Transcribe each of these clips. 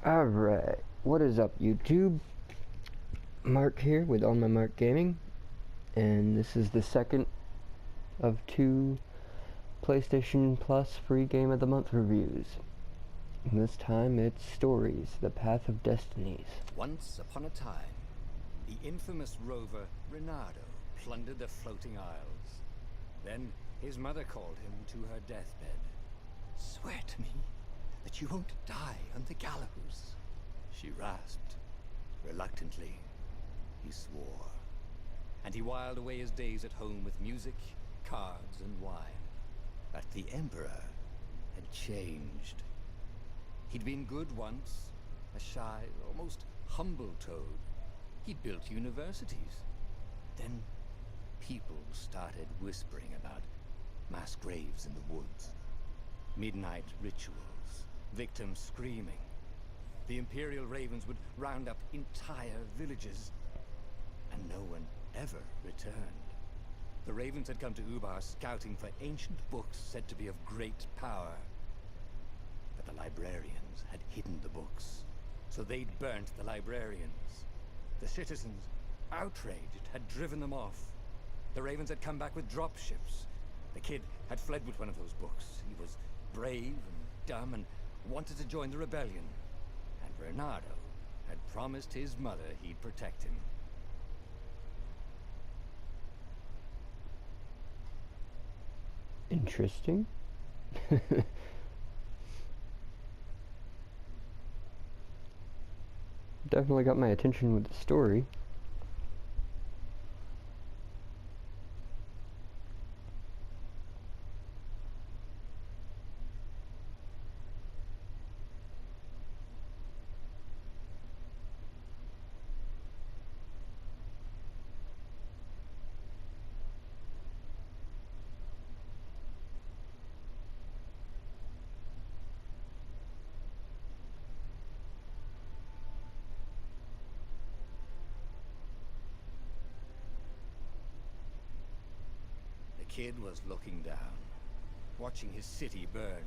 Alright, what is up YouTube? Marc here with On My Marc Gaming, and this is the second of two PlayStation Plus free Game of the Month reviews. And this time it's Stories, The Path of Destinies. Once upon a time, the infamous rover Reynardo plundered the floating isles. Then his mother called him to her deathbed. "Swear to me that you won't die on the gallows," she rasped. Reluctantly, he swore. And he whiled away his days at home with music, cards, and wine. But the Emperor had changed. He'd been good once, a shy, almost humble toad. He'd built universities. Then people started whispering about mass graves in the woods, midnight rituals, victims screaming. The Imperial Ravens would round up entire villages, and no one ever returned. The Ravens had come to Ubar scouting for ancient books said to be of great power. But the librarians had hidden the books, so they'd burnt the librarians. The citizens, outraged, had driven them off. The Ravens had come back with dropships. The kid had fled with one of those books. He was brave and dumb and wanted to join the rebellion. And Reynardo had promised his mother he'd protect him. Interesting. Definitely got my attention with the story. The kid was looking down, watching his city burn.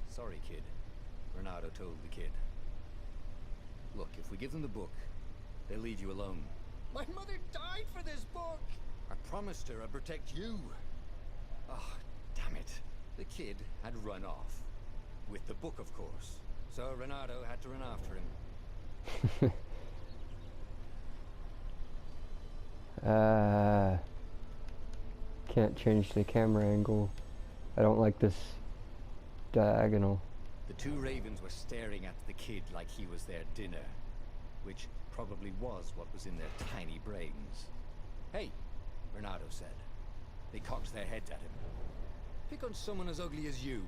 "Sorry, kid," Reynardo told the kid. "Look, if we give them the book, they'll leave you alone." "My mother died for this book!" "I promised her I'd protect you." "Oh, damn it." The kid had run off. With the book, of course. So Reynardo had to run after him. Can't change the camera angle. I don't like this diagonal. The two ravens were staring at the kid like he was their dinner, which probably was what was in their tiny brains. "Hey," Reynardo said. They cocked their heads at him. "Pick on someone as ugly as you."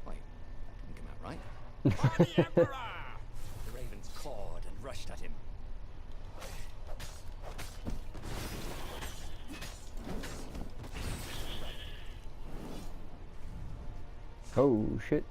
Wait, that didn't come out right. "For the Emperor!" The ravens cawed and rushed at him. Oh shit.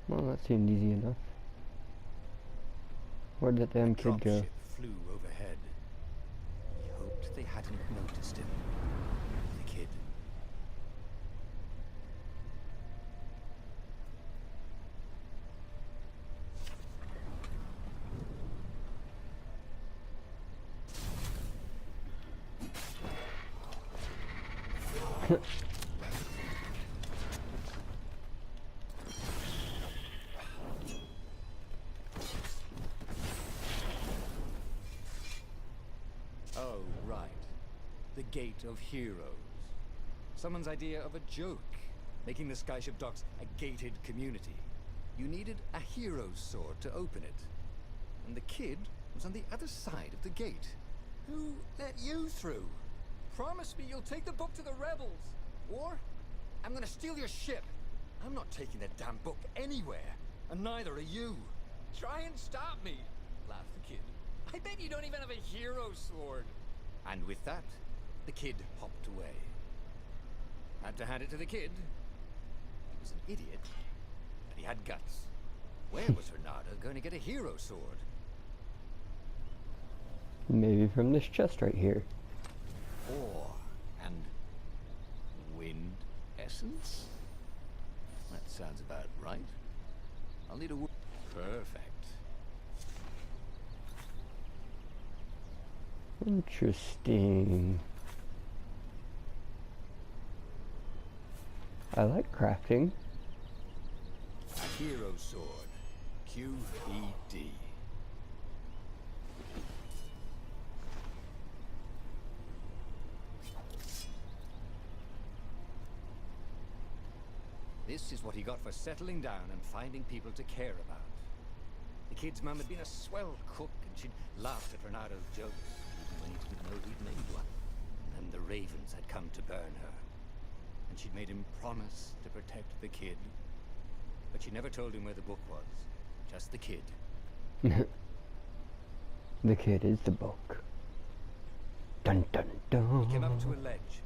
Well, that seemed easy enough. Where'd that damn kid go? Dropship flew overhead. He hoped they hadn't noticed him. The kid. Oh, right. The Gate of Heroes. Someone's idea of a joke, making the Skyship docks a gated community. You needed a hero's sword to open it. And the kid was on the other side of the gate. "Who let you through? Promise me you'll take the book to the rebels, or I'm gonna steal your ship." "I'm not taking that damn book anywhere, and neither are you." "Try and stop me," laughed the kid. "I bet you don't even have a hero sword." And with that, the kid hopped away. Had to hand it to the kid. He was an idiot, but he had guts. Where was Reynardo going to get a hero sword? Maybe from this chest right here. Ore and wind essence? That sounds about right. I'll need a wood. Perfect. Interesting. I like crafting. A hero sword. QED. This is what he got for settling down and finding people to care about. The kid's mum had been a swell cook, and she'd laughed at Reynardo's jokes, even when he didn't know he'd made one. And the ravens had come to burn her. And she'd made him promise to protect the kid. But she never told him where the book was. Just the kid. The kid is the book. Dun dun dun. He came up to a ledge.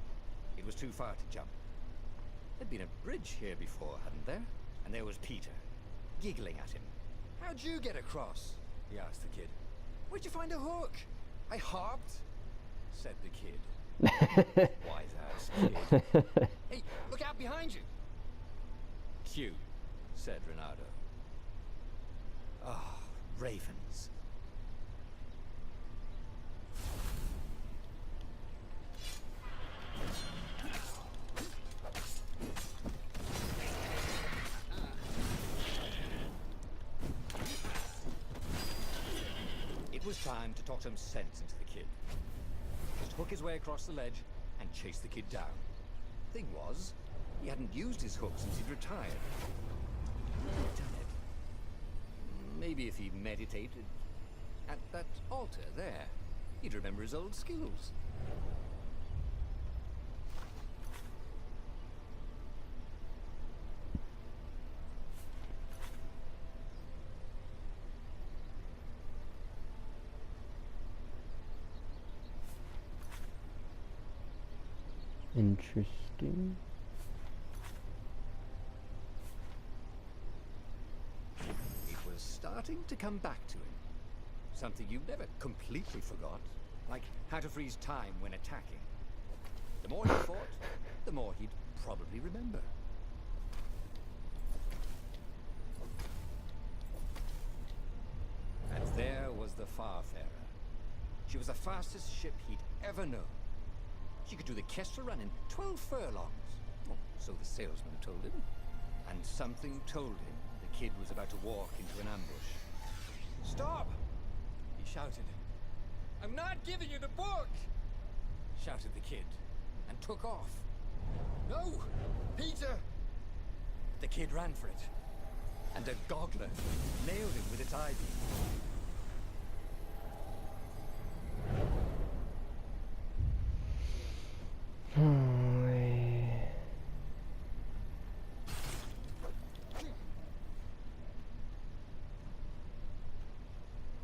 It was too far to jump. There'd been a bridge here before, hadn't there? And there was Peter, giggling at him. How'd you get across? He asked the kid. Where'd you find a hook? I hopped, said the kid. Wise ass kid. Hey, look out behind you. Q, said Reynardo. Ah, ravens. It was time to talk some sense into the kid. Just hook his way across the ledge and chase the kid down. Thing was, he hadn't used his hook since he'd retired. Damn it. Maybe if he meditated at that altar there, he'd remember his old skills. Interesting. It was starting to come back to him. Something you never completely forgot, like how to freeze time when attacking. The more he fought, the more he'd probably remember. And there was the Farfarer. She was the fastest ship he'd ever known. She could do the Kessel Run in 12 furlongs. Well, so the salesman told him. And something told him the kid was about to walk into an ambush. Stop! He shouted. I'm not giving you the book! Shouted the kid, and took off. No! Peter! The kid ran for it. And a goggler nailed him with its eye beam.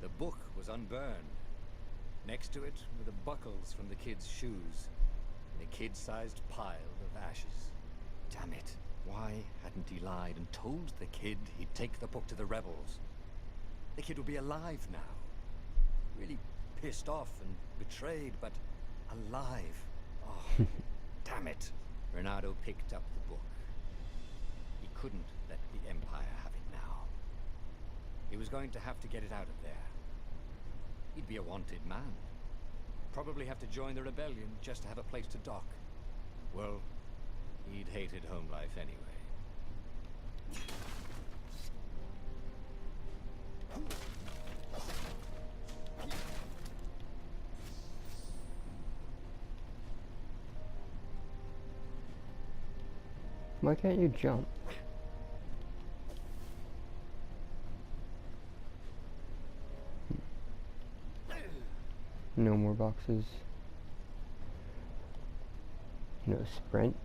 The book was unburned. Next to it were the buckles from the kid's shoes, and a kid-sized pile of ashes. Damn it. Why hadn't he lied and told the kid he'd take the book to the rebels? The kid would be alive now. Really pissed off and betrayed, but alive. Oh, damn it. Reynardo picked up the book. He couldn't let the Empire have it now. He was going to have to get it out of there. He'd be a wanted man. Probably have to join the rebellion just to have a place to dock. Well, he'd hated home life anyway. Why can't you jump? No more boxes. No sprint.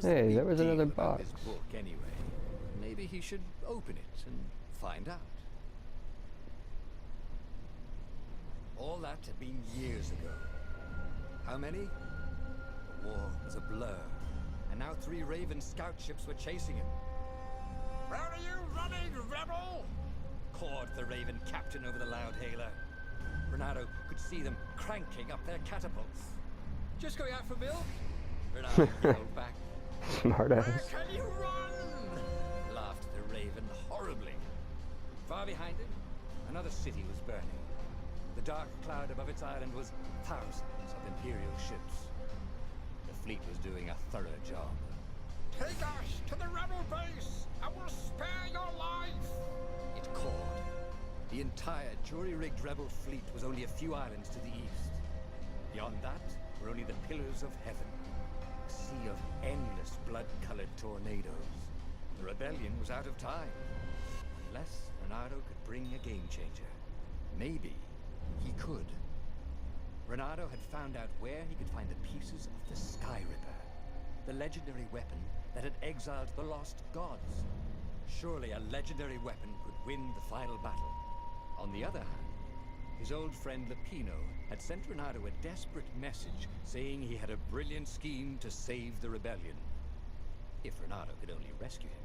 was the Hey, big there was deal another about box. this book anyway? Maybe he should open it and find out. All that had been years ago. How many? The war was a blur, and now 3 Raven scout ships were chasing him. "Where are you running, rebel?" cawed the Raven captain over the loud hailer. Renato could see them cranking up their catapults. "Just going out for milk?" Renato yelled back. Smart "Where ass. can you run?" laughed the Raven horribly. Far behind him, another city was burning. The dark cloud above its island was thousands of Imperial ships. The fleet was doing a thorough job. "Take us to the rebel base, and we'll spare your life!" it called. The entire jury-rigged rebel fleet was only a few islands to the east. Beyond that were only the pillars of heaven, a sea of endless blood-colored tornadoes. The rebellion was out of time, unless Renato could bring a game-changer. Maybe he could. Renato had found out where he could find the pieces of the Sky Ripper, the legendary weapon that had exiled the lost gods. Surely a legendary weapon could win the final battle. On the other hand, his old friend Lapino had sent Renato a desperate message saying he had a brilliant scheme to save the rebellion. If Renato could only rescue him.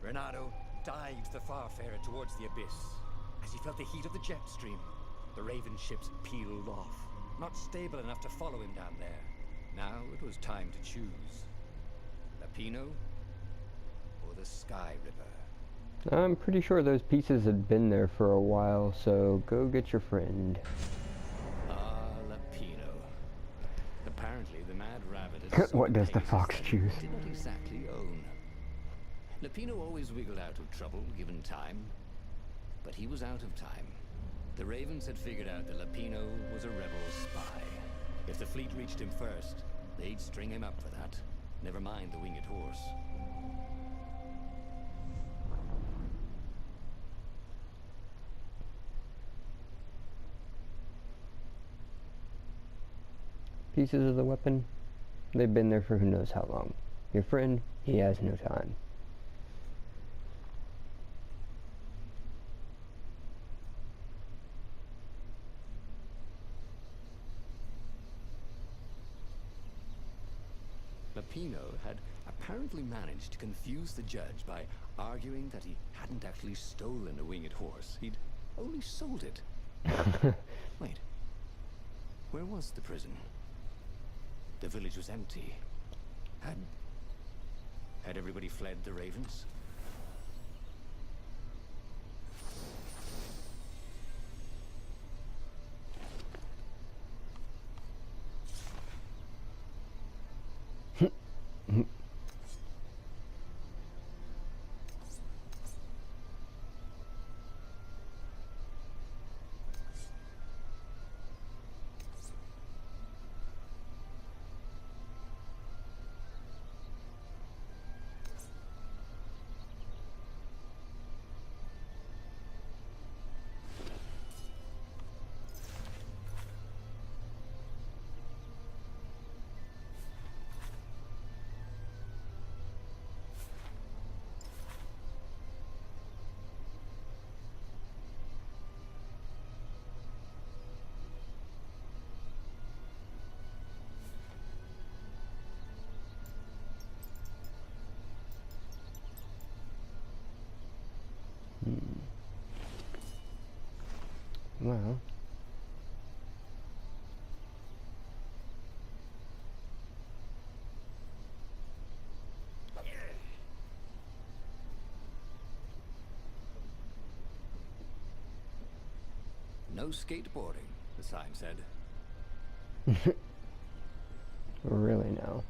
Renato dived the Farfarer towards the abyss. As he felt the heat of the jet stream, the Raven ships peeled off, not stable enough to follow him down there. Now it was time to choose. Lapino or the Sky Ripper. I'm pretty sure those pieces had been there for a while, so go get your friend. Ah, Lapino. Apparently the Mad Rabbit had so What many does the pieces fox that choose? he did not exactly own. Lapino always wiggled out of trouble given time, but he was out of time. The Ravens had figured out that Lapino was a rebel spy. If the fleet reached him first, they'd string him up for that. Never mind the winged horse. Pieces of the weapon, they've been there for who knows how long. Your friend, he has no time. Lapino had apparently managed to confuse the judge by arguing that he hadn't actually stolen a winged horse. He'd only sold it. Wait. Where was the prison? The village was empty. Had everybody fled the Ravens? Well, No skateboarding, the sign said. really now.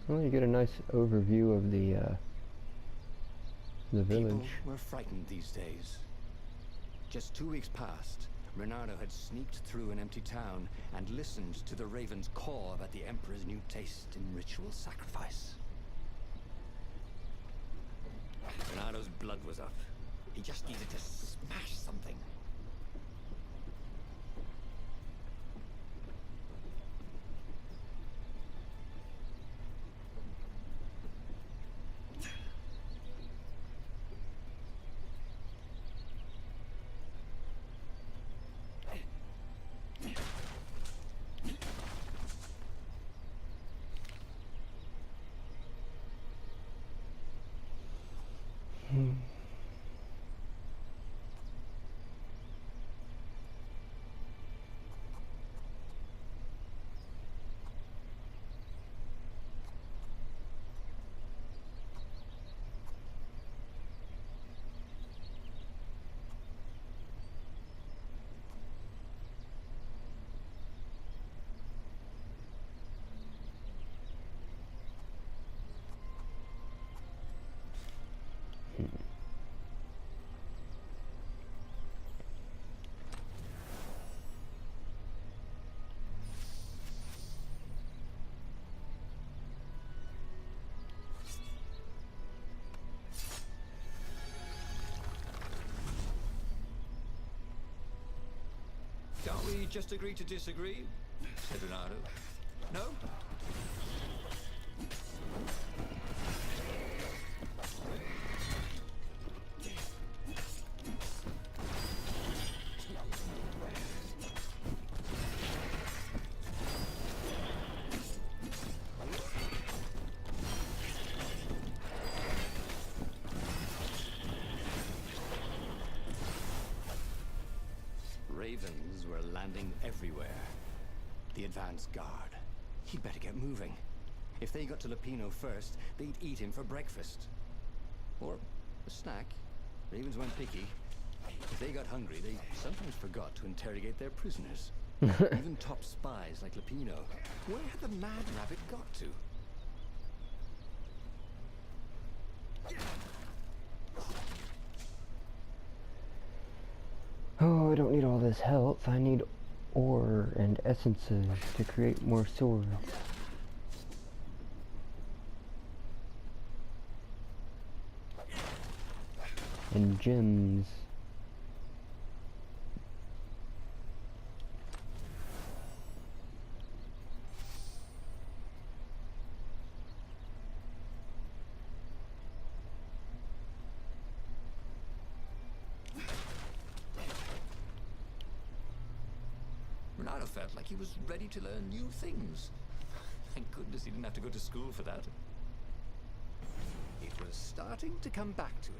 Well, you get a nice overview of the village. People were frightened these days. Just 2 weeks past, Renato had sneaked through an empty town and listened to the Ravens caw about the Emperor's new taste in ritual sacrifice. Renato's blood was up. He just needed to smash something. Can't we just agree to disagree? Said Renato. No? Ravens were landing everywhere. The advance guard. He'd better get moving. If they got to Lupino first, they'd eat him for breakfast. Or a snack. Ravens weren't picky. If they got hungry, they sometimes forgot to interrogate their prisoners. Even top spies like Lupino. Where had the mad rabbit got to? Oh, I don't need all this health. I need ore and essences to create more swords. And gems. Renato felt like he was ready to learn new things. Thank goodness he didn't have to go to school for that. It was starting to come back to him.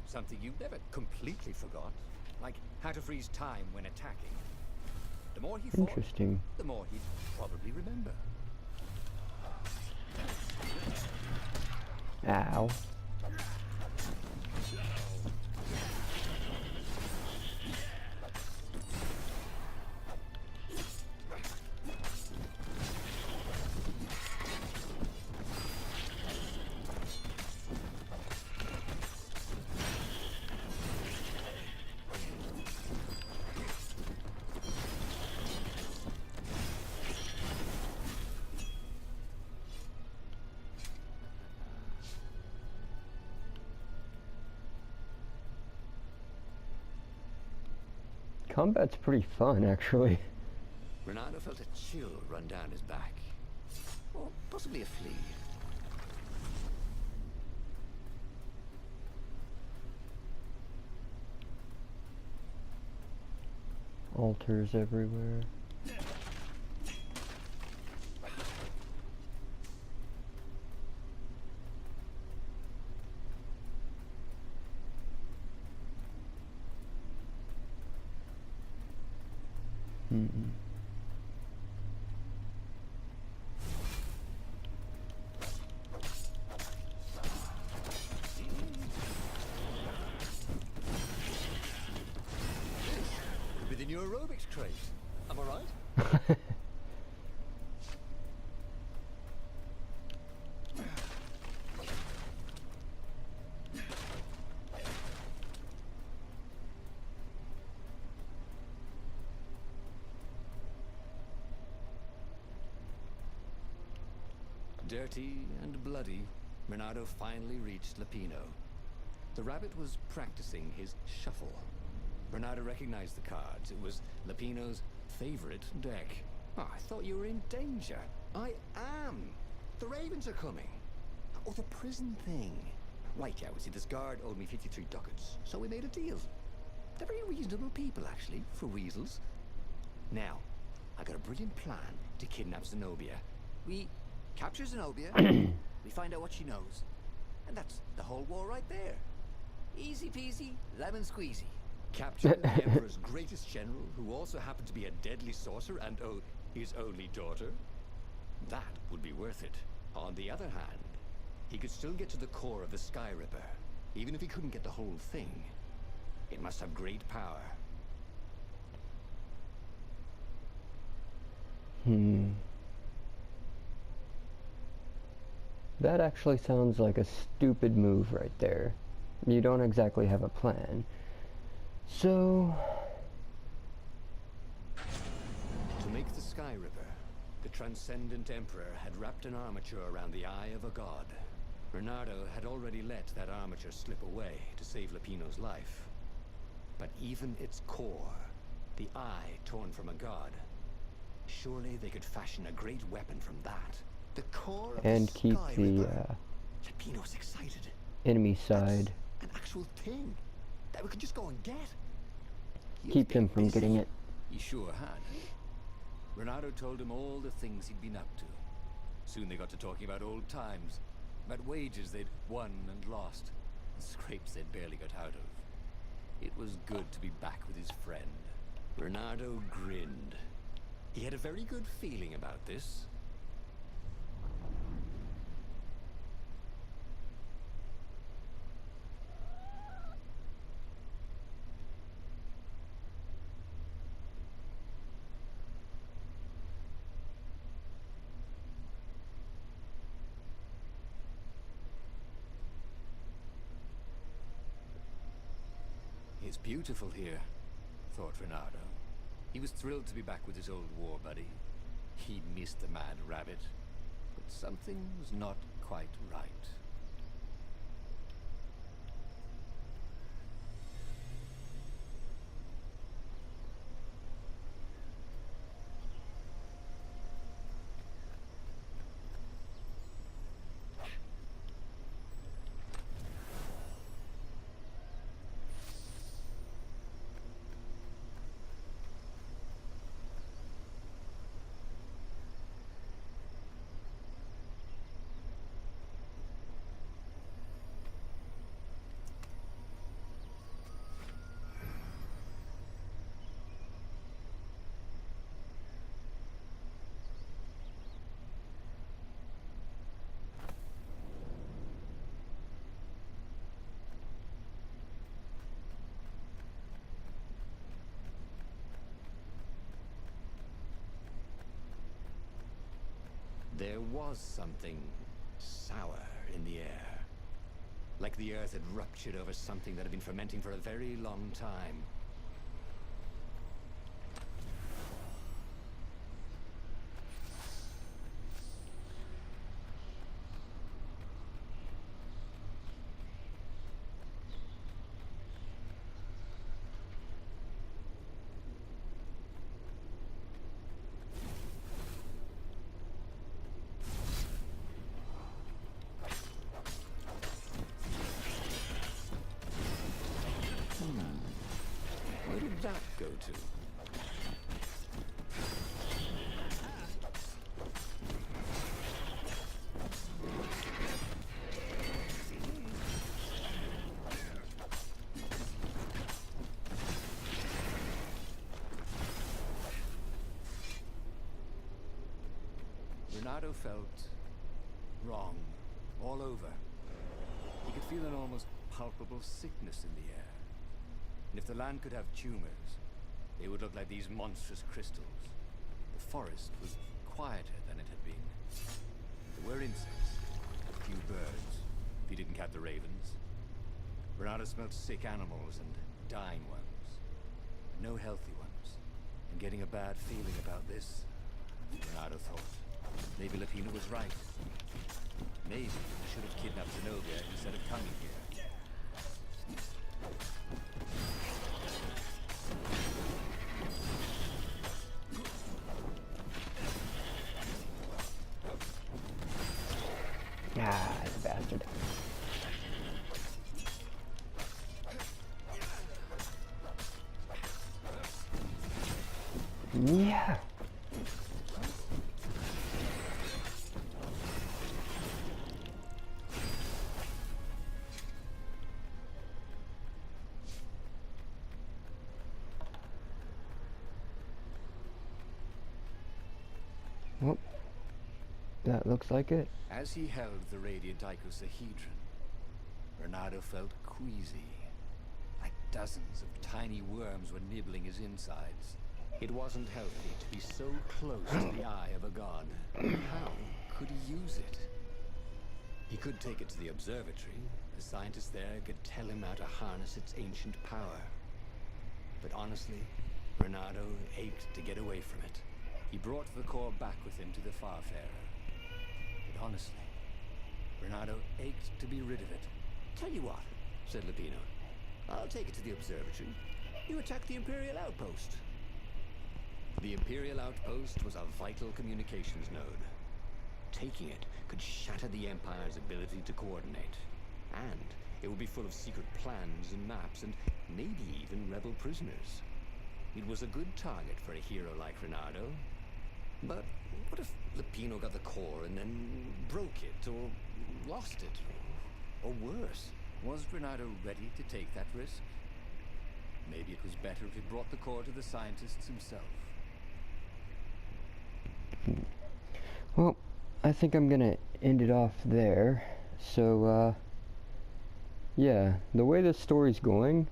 Something you never completely forgot, like how to freeze time when attacking. The more he fought, Interesting. the more he'd probably remember. Ow. Combat's pretty fun, actually. Renato felt a chill run down his back. Or possibly a flea. Altars everywhere. Within your aerobics crate. Am I right? Dirty and bloody, Renato finally reached Lupino. The rabbit was practicing his shuffle. Renato recognized the cards. It was Lupino's favorite deck. Oh, I thought you were in danger. I am. The ravens are coming. Oh, the prison thing. Right, yeah, see, this guard owed me 53 ducats, so we made a deal. They're very reasonable people, actually, for weasels. Now, I got a brilliant plan to kidnap Zenobia. We capture Zenobia, we find out what she knows, and that's the whole war right there. Easy peasy, lemon squeezy. Capture the Emperor's greatest general, who also happened to be a deadly sorcerer and, oh, his only daughter. That would be worth it. On the other hand, he could still get to the core of the Sky Ripper, even if he couldn't get the whole thing. It must have great power. That actually sounds like a stupid move right there. You don't exactly have a plan. So... To make the Sky Ripper, the Transcendent Emperor had wrapped an armature around the eye of a god. Bernardo had already let that armature slip away to save Lupino's life. But even its core, The eye torn from a god. Surely they could fashion a great weapon from that. The core of and the keep Sky the Ripper. Lepino's excited. enemy side. That's an actual thing that we could just go and get. He Keep has them been from busy. getting it. He sure had. Renato told him all the things he'd been up to. Soon they got to talking about old times, about wages they'd won and lost, and scrapes they'd barely got out of. It was good to be back with his friend. Renato grinned. He had a very good feeling about this. It's beautiful here, thought Renato. He was thrilled to be back with his old war buddy. He missed the mad rabbit, but something was not quite right. There was something sour in the air. Like the earth had ruptured over something that had been fermenting for a very long time. Where did that go to? Renato felt wrong all over. He could feel an almost palpable sickness in the air. And if the land could have tumors, they would look like these monstrous crystals. The forest was quieter than it had been. There were insects, a few birds, if you didn't count the ravens. Renato smelled sick animals and dying ones. No healthy ones. And getting a bad feeling about this, Renato thought. Maybe Lepino was right. Maybe he should have kidnapped Zenobia instead of coming here. Ah, you bastard. Yeah. Well, that looks like it. As he held the radiant icosahedron, Renato felt queasy. Like dozens of tiny worms were nibbling his insides. It wasn't healthy to be so close to the eye of a god. How could he use it? He could take it to the observatory. The scientists there could tell him how to harness its ancient power. But honestly, Renato ached to get away from it. He brought the core back with him to the Farfarer. But honestly, Renato ached to be rid of it. Tell you what, said Lepino. I'll take it to the observatory. You attack the Imperial outpost. The Imperial outpost was a vital communications node. Taking it could shatter the Empire's ability to coordinate. And it would be full of secret plans and maps and maybe even rebel prisoners. It was a good target for a hero like Reynardo. But what if Lupino got the core and then broke it, or lost it, or worse? Was Reynardo ready to take that risk? Maybe it was better if he brought the core to the scientists himself. Well, I think I'm gonna end it off there. So, yeah, the way this story's going,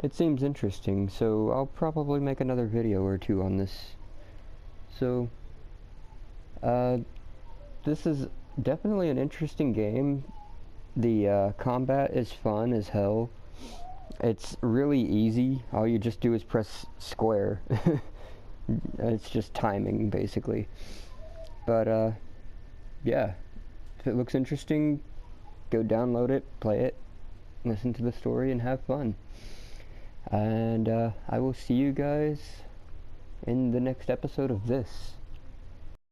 it seems interesting, so I'll probably make another video or two on this. So, this is definitely an interesting game. The combat is fun as hell. It's really easy. All you just do is press square. It's just timing, basically. But, yeah. If it looks interesting, go download it, play it, listen to the story, and have fun. And I will see you guys in the next episode of this.